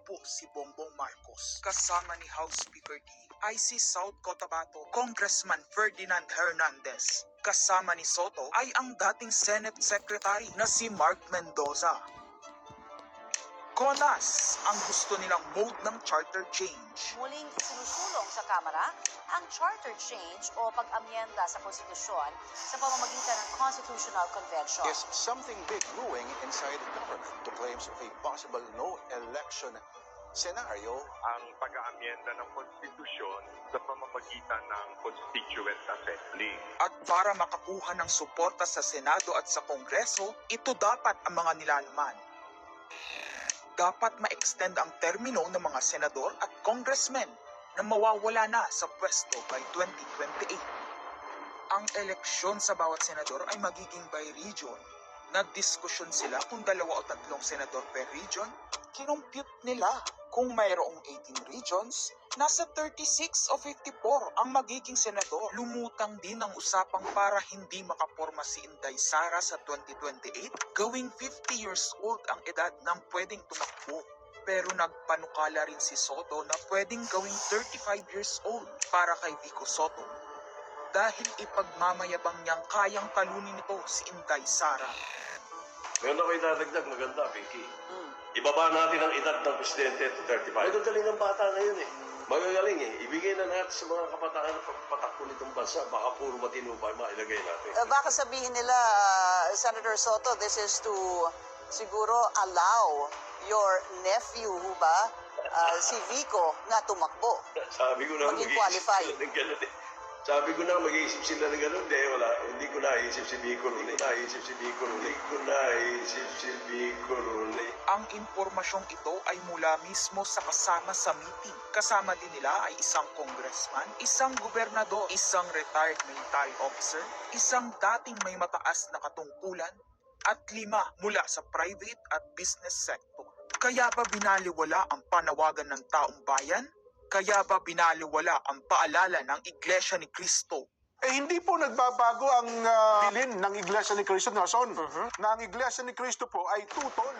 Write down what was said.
umupo si Bongbong Marcos. Kasama ni House Speaker D ay si South Cotabato, Congressman Ferdinand Hernandez. Kasama ni Soto ay ang dating Senate Secretary na si Mark Mendoza. Konas ang gusto nilang mode ng charter change. Muling isinusulong sa Kamara ang charter change o pag-amyenda sa konstitusyon sa pamamagitan ng Constitutional Convention. Is something big brewing inside the government to claims of a possible no-election scenario? Ang pag-aamyenda ng konstitusyon sa pamamagitan ng Constituent Assembly. At para makakuha ng suporta sa Senado at sa Kongreso, ito dapat ang mga nilalaman. Dapat ma-extend ang termino ng mga senador at congressmen na mawawala na sa pwesto by 2028. Ang eleksyon sa bawat senador ay magiging by region. Nagdiskusyon sila kung 2 o 3 senador per region. Kinumpute nila kung mayroong 18 regions, nasa 36 o 54 ang magiging senador. Lumutang din ang usapang para hindi makaporma si Inday Sara sa 2028, gawing 50 years old ang edad ng pwedeng tumakbo. Pero nagpanukala rin si Soto na pwedeng gawing 35 years old para kay Vico Soto. Dahil ipagmamayabang niyang kayang talunin nito si Inday Sara. Meron ako idadagdag, maganda, Vicky. Ibaba natin ang edad ng presidente to 35. Magagaling ang bata ngayon eh. Magagaling eh. Ibigay na natin sa mga kabataan na pagpatakbo nitong bansa. Baka puro matino pa yung mailagay natin. Baka sabihin nila, Senator Soto, this is to siguro allow your nephew, ba, si Vico, na tumakbo. Sabi ko na Maging qualified. sila ng ganun eh. Sabi ko na mag-iisip sila ng ganun. Wala. Hindi ko naisip si Vico ron eh. Ang impormasyong ito ay mula mismo sa kasama sa meeting. Kasama din nila ay isang congressman, isang gobernador, isang retired military officer, isang dating may mataas na katungkulan, at 5 mula sa private at business sector. Kaya ba binaliwala ang panawagan ng taong bayan? Kaya ba binaliwala ang paalala ng Iglesia ni Cristo? Hindi po nagbabago ang bilin ng Iglesia ni Cristo, Nason, na ang Iglesia ni Cristo po ay tutol